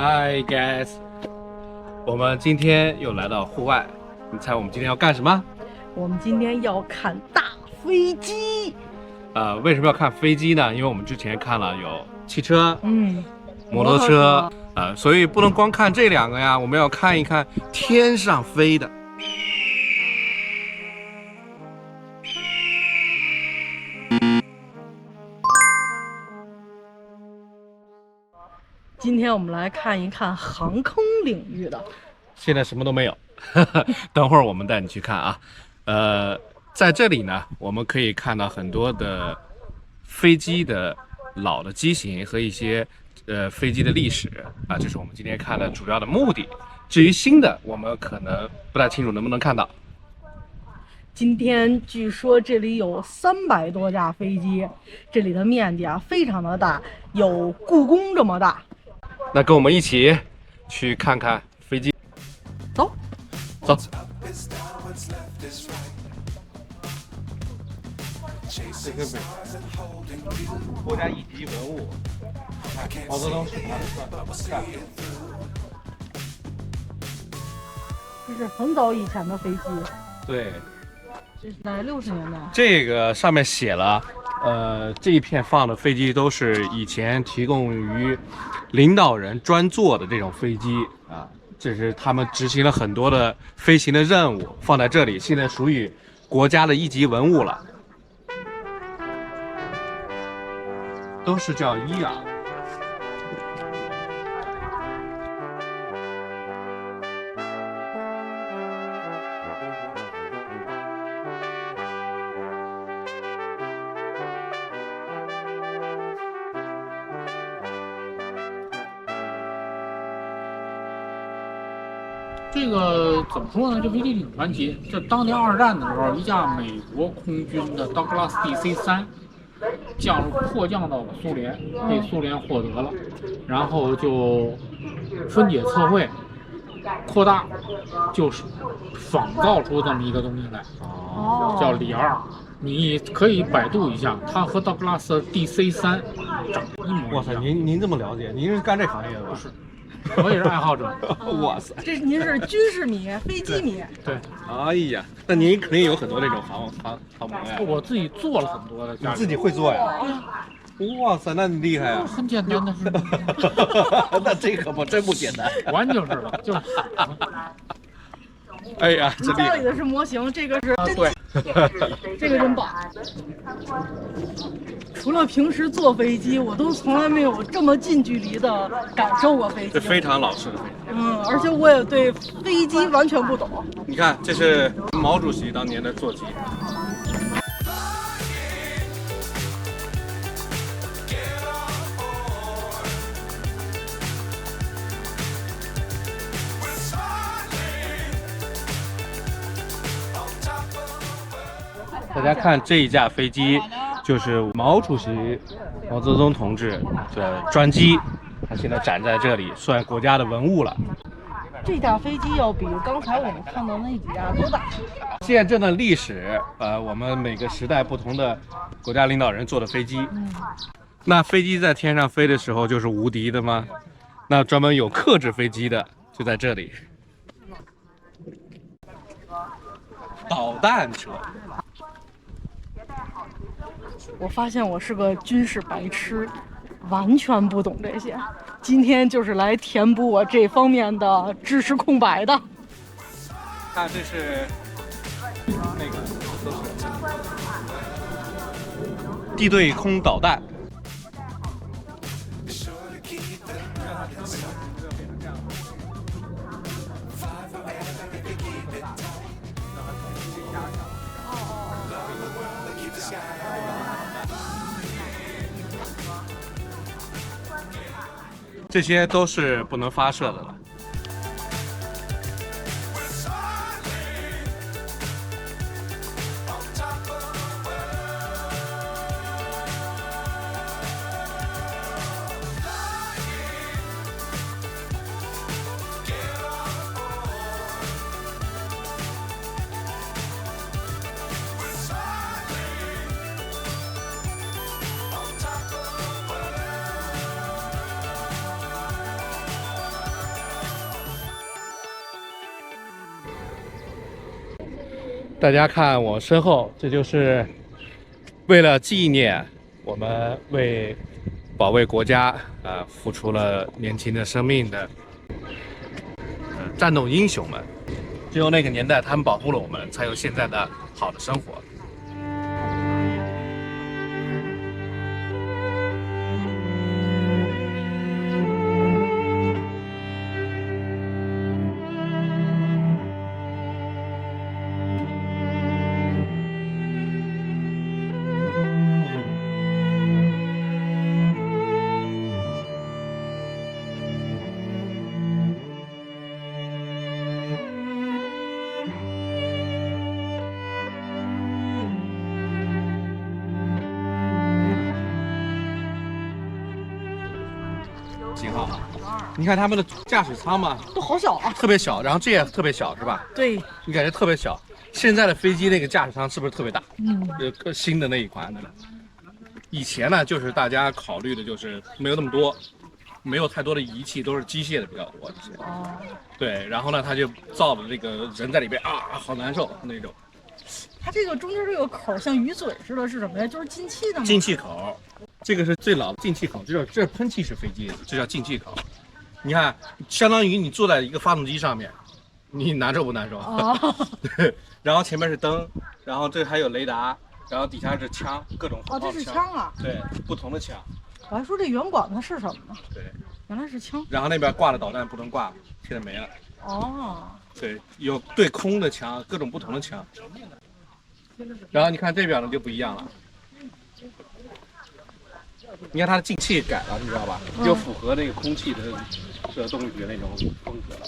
Hi guys，我们今天又来到户外，你猜我们今天要干什么？我们今天要看大飞机。为什么要看飞机呢？因为我们之前看了有汽车、摩托摩托车，所以不能光看这两个呀，我们要看一看天上飞的。今天我们来看一看航空领域的。现在什么都没有，等会儿我们带你去看啊。在这里呢，我们可以看到很多的飞机的老的机型和一些飞机的历史啊，这是我们今天看的主要的目的。至于新的，我们可能不太清楚能不能看到。今天据说这里有300多架飞机，这里的面积非常的大，有故宫这么大。那跟我们一起去看看飞机，走。这个国家一级文物，毛泽东是他的这是很早以前的飞机，对，这是在60年代。这个上面写了，这一片放的飞机都是以前提供于领导人专坐的这种飞机啊，这是他们执行了很多的飞行的任务，放在这里，现在属于国家的一级文物了。都是叫伊朗。这个怎么说呢？这飞机挺传奇。这当年2战的时候，一架美国空军的道格拉斯 DC-3迫降到了苏联，被苏联获得了，然后就分解测绘、扩大，就是仿造出这么一个东西来，叫里2。你可以百度一下，它和道格拉斯 DC-3长得一模一样。哇塞，您这么了解？您是干这行业的吧？不是。我也是爱好者。哇塞，这您是军事迷、飞机迷。对。哎呀，那您肯定有很多这种航模呀。我自己做了很多的。你自己会做呀？哇塞，那你厉害啊！很简单的事。那这可不真不简单，完就是了，就是。哎呀，你家里的是模型，这个是真对，这个真棒。除了平时坐飞机，我都从来没有这么近距离的感受过飞机。这非常老式的飞机。而且我也对飞机完全不懂。你看，这是毛主席当年的座机。大家看这一架飞机，就是毛主席毛泽东同志的专机，他现在展在这里，算国家的文物了。这架飞机要比刚才我们看到那几架都大。见证了历史，我们每个时代不同的国家领导人坐的飞机。那飞机在天上飞的时候就是无敌的吗？那专门有克制飞机的就在这里。导弹车。我发现我是个军事白痴，完全不懂这些。今天就是来填补我这方面的知识空白的。看，这是那个都是地对空导弹。这些都是不能发射的了。大家看我身后，这就是为了纪念我们为保卫国家付出了年轻的生命的战斗英雄们。只有那个年代，他们保护了我们，才有现在的好的生活。型号，你看他们的驾驶舱嘛，都好小啊。特别小，然后这也特别小，是吧？对，你感觉特别小。现在的飞机那个驾驶舱是不是特别大？新的那一款的。以前呢，就是大家考虑的就是没有那么多，没有太多的仪器，都是机械的比较多。哦。对，然后呢，他就造的这个人在里边啊，好难受那种。它这个中间这个口像鱼嘴似的，是什么呀？就是进气的吗？进气口。这个是最老的进气口，这是喷气式飞机，这叫进气口。你看，相当于你坐在一个发动机上面，你难受不难受？哦。对，然后前面是灯，然后这还有雷达，然后底下是枪，各种火炮哦，这是枪啊？对，不同的枪。我还说这圆管它是什么呢？对，原来是枪。然后那边挂的导弹不能挂，现在没了。哦。对，有对空的枪，各种不同的枪。然后你看这边呢就不一样了。你看它的进气改了，你知道吧？就符合那个空气的动力学那种风格了。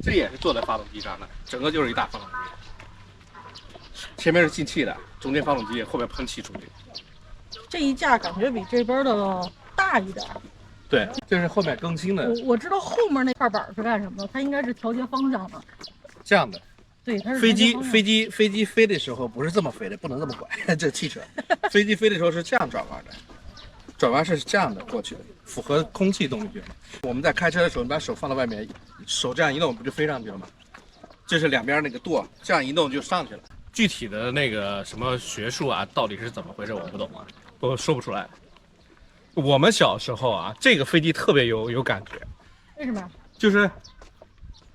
这也是坐在发动机上的，整个就是一大发动机。前面是进气的，中间发动机，后面喷气出去。这一架感觉比这边的大一点。对，这是后面更新的。我知道后面那块板是干什么的，它应该是调节方向的。这样的。对，它是飞机飞的时候不是这么飞的，不能这么拐。这汽车，飞机飞的时候是这样转弯的。转弯是这样的过去的，符合空气动力学。我们在开车的时候，你把手放到外面，手这样一动，不就飞上去了吗？这是两边那个舵，这样一动就上去了。具体的那个什么学术啊，到底是怎么回事，我不懂啊，我说不出来。我们小时候啊，这个飞机特别有感觉。为什么呀？就是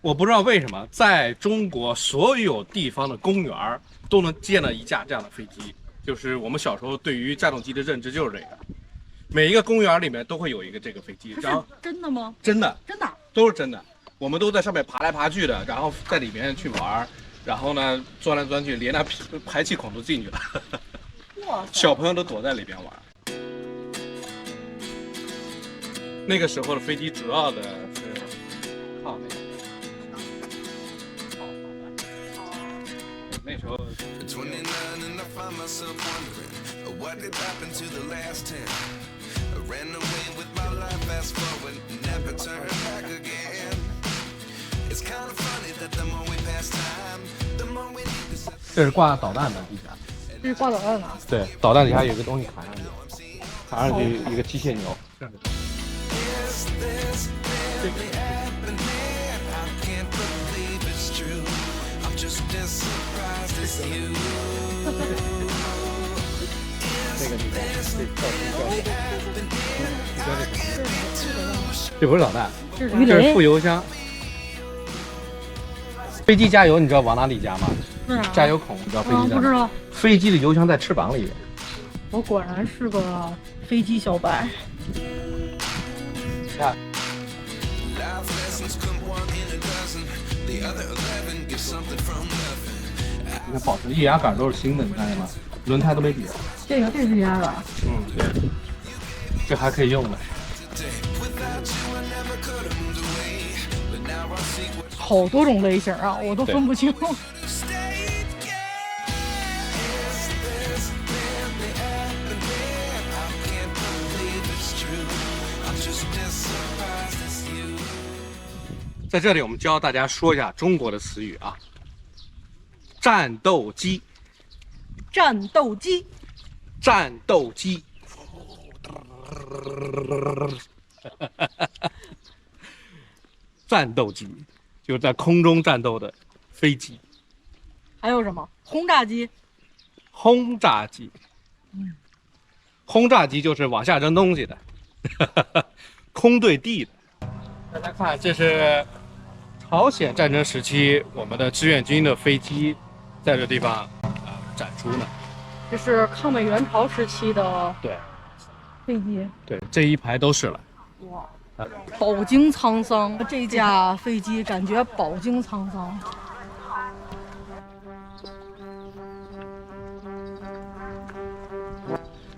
我不知道为什么，在中国所有地方的公园都能见到一架这样的飞机。就是我们小时候对于战斗机的认知就是这个。每一个公园里面都会有一个这个飞机，然后真的吗？真的，真的都是真的。我们都在上面爬来爬去的，然后在里面去玩，然后呢钻来钻去，连那排气孔都进去了。哇！小朋友都躲在里边玩。那个时候的飞机主要的是靠那个。那时候。Ran away with my life, fast forward, never turn back again. It's kind of funny that the more we pass time, the more we need to. 这是挂导弹的底下。这是挂导弹的。对，导弹底下有一个东西卡上去，卡上去一个机械钮。这个地方，这不是导弹，这是副油箱。飞机加油，你知道往哪里加吗？加油孔，你知道飞机？不知道。飞机的油箱在翅膀里面。我果然是个飞机小白。看。你看保持液压杆都是新的，你看见吗？轮胎都没瘪。这是液压杆。对，这还可以用的。好多种类型啊，我都分不清。在这里，我们教大家说一下中国的词语啊。战斗机，战斗机，战斗机。战斗机就是在空中战斗的飞机。还有什么？轰炸机。轰炸机，轰炸机就是往下扔东西的，空对地的。大家看，这是朝鲜战争时期我们的志愿军的飞机在这地方展出呢。这是抗美援朝时期的对飞机。对，这一排都是了。哇，饱经沧桑，这架飞机感觉饱经沧桑。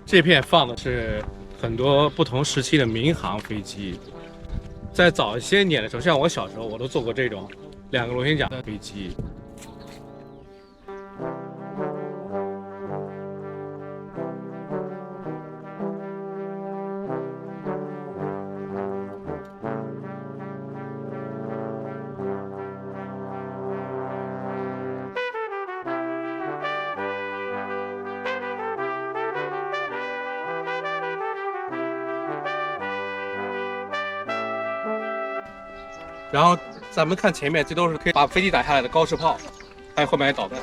这片放的是很多不同时期的民航飞机。在早些年的时候，像我小时候，我都坐过这种2个螺旋桨的飞机。然后咱们看前面，这都是可以把飞机打下来的高射炮，还有后面还有导弹。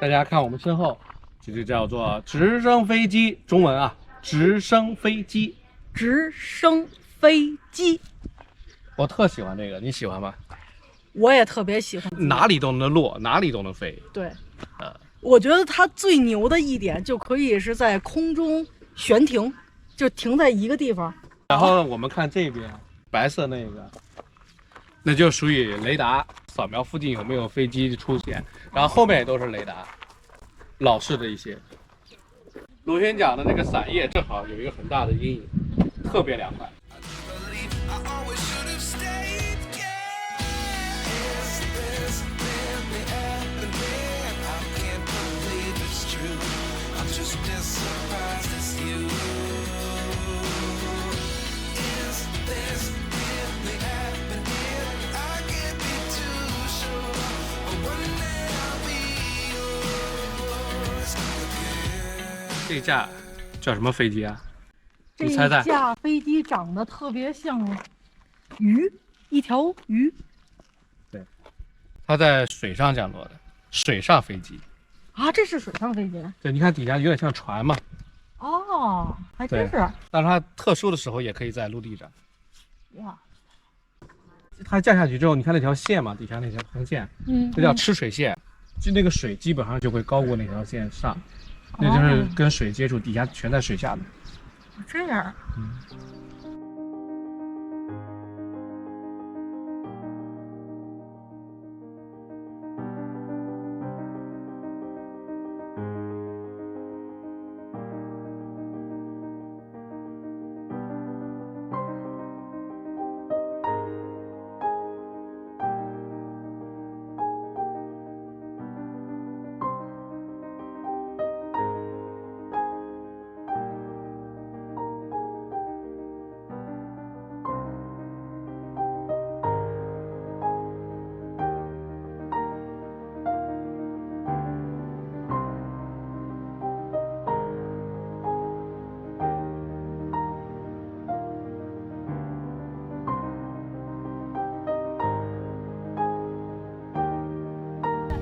大家看我们身后，这就叫做直升飞机，中文啊，直升飞机。直升飞机，我特喜欢这个，你喜欢吗？我也特别喜欢。哪里都能落，哪里都能飞。对，我觉得它最牛的一点就可以是在空中悬停，就停在一个地方。然后我们看这边白色那个，那就属于雷达扫描附近有没有飞机出现，然后后面也都是雷达，老式的一些。螺旋桨的那个伞叶正好有一个很大的阴影，特别凉快。这架叫什么飞机啊？这你猜猜？架飞机长得特别像鱼，一条鱼。对，它在水上降落的，水上飞机。啊，这是水上飞机？对，你看底下有点像船嘛。哦，还真是。但是它特殊的时候也可以在陆地上。哇！它降下去之后，你看那条线嘛，底下那条横线，这叫吃水线，就那个水基本上就会高过那条线上。那就是跟水接触，底下全在水下的。这样。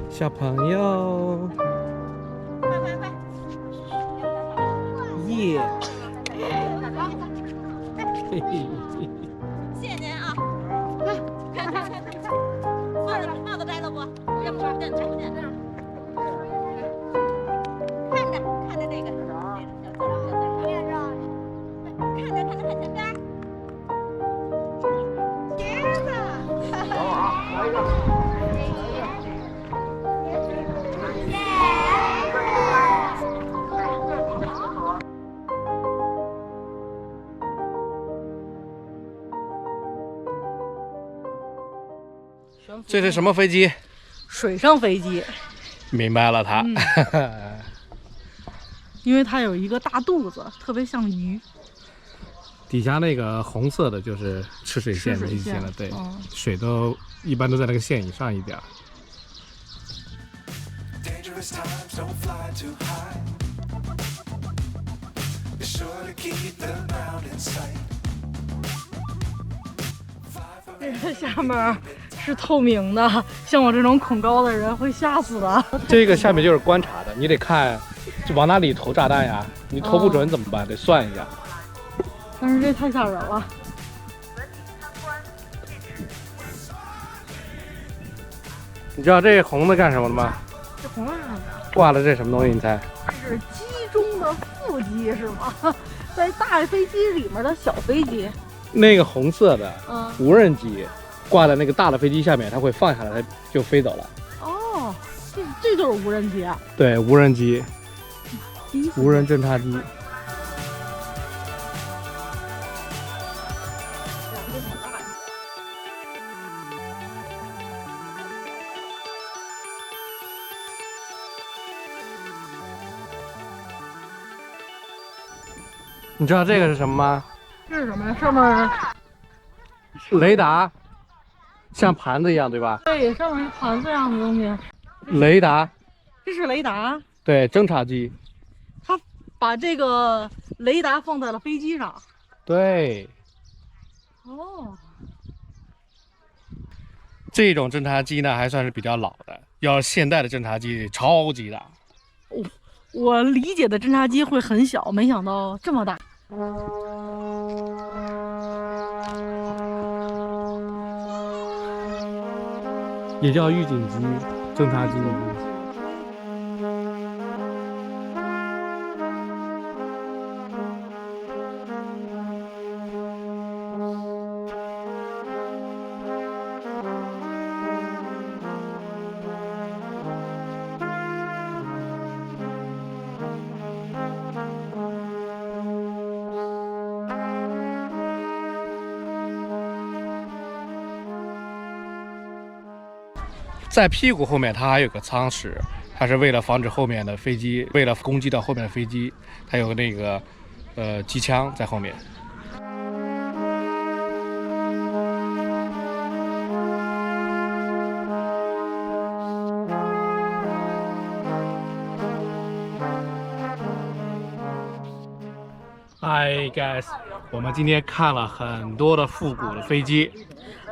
小朋友，耶！嘿嘿。谢谢您啊！帽子摘了不？要不看不见，看不见。看着这个，看着看前边。这是什么飞机？水上飞机，明白了它。因为它有一个大肚子，特别像鱼。底下那个红色的就是吃水线的一些了，对，水都一般都在那个线以上一点。这个下面是透明的，像我这种恐高的人会吓死的。这个下面就是观察的，你得看就往哪里投炸弹呀，你投不准怎么办？得算一下。但是这太吓人了。你知道这红的干什么的吗？这红的是什么？挂的这什么东西？你猜？这是机中的副机是吗？在大飞机里面的小飞机。那个红色的无人机挂在那个大的飞机下面，它会放下来，它就飞走了。哦，这就是无人机啊？对，无人机，无人侦察机。你知道这个是什么吗？这是什么呀？上面雷达，像盘子一样，对吧？对，上面是盘子一样的东西。雷达，这是雷达。对，侦察机。它把这个雷达放在了飞机上。对。哦。这种侦察机呢，还算是比较老的，要是现代的侦察机超级大。我理解的侦察机会很小，没想到这么大。也叫预警机、侦察机。在屁股后面，它还有个舱室，它是为了防止后面的飞机，为了攻击到后面的飞机，它有那个机枪在后面。Hi guys， 我们今天看了很多的复古的飞机。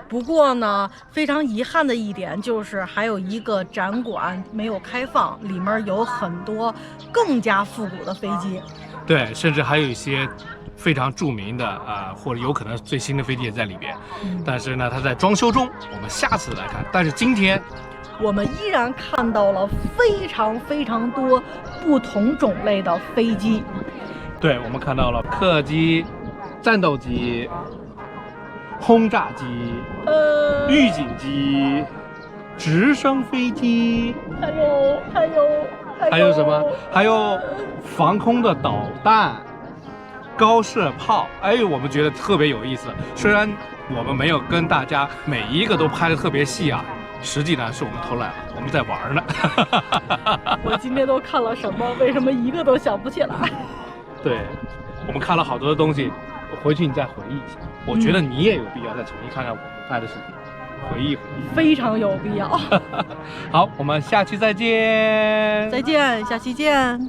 不过呢，非常遗憾的一点就是还有一个展馆没有开放，里面有很多更加复古的飞机。对，甚至还有一些非常著名的或者有可能最新的飞机也在里边。但是呢，它在装修中，我们下次来看。但是今天我们依然看到了非常多不同种类的飞机。对，我们看到了客机、战斗机、轰炸机、预警机、直升飞机，还有什么？还有防空的导弹、高射炮。哎，我们觉得特别有意思。虽然我们没有跟大家每一个都拍得特别细啊，实际呢是我们偷懒了，我们在玩呢。我今天都看了什么？为什么一个都想不起来？对，我们看了好多的东西，回去你再回忆一下。我觉得你也有必要再重新看看我们拍的视频，回忆回忆，非常有必要。好，我们下期再见，再见，下期见。